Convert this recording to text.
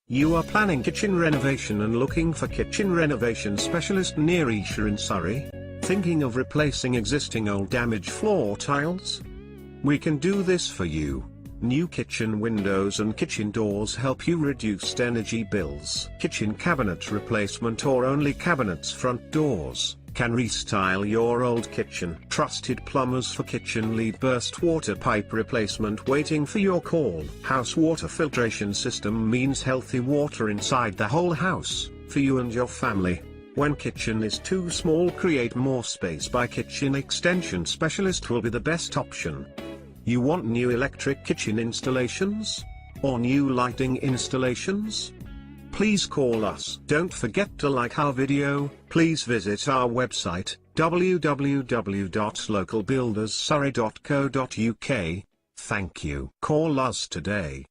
You are planning kitchen renovation and looking for kitchen renovation specialist near Esher in Surrey? Thinking of replacing existing old damaged floor tiles? We can do this for you. New kitchen windows and kitchen doors help you reduce energy bills. Kitchen cabinet replacement or only cabinets front doors can restyle your old kitchen. Trusted plumbers for kitchen lead burst water pipe replacement waiting for your call. House water filtration system means healthy water inside the whole house, for you and your family. When kitchen is too small, create more space by kitchen extension specialist will be the best option. You want new electric kitchen installations? Or new lighting installations? Please call us. Don't forget to like our video. Please visit our website, www.localbuilderssurrey.co.uk. Thank you. Call us today.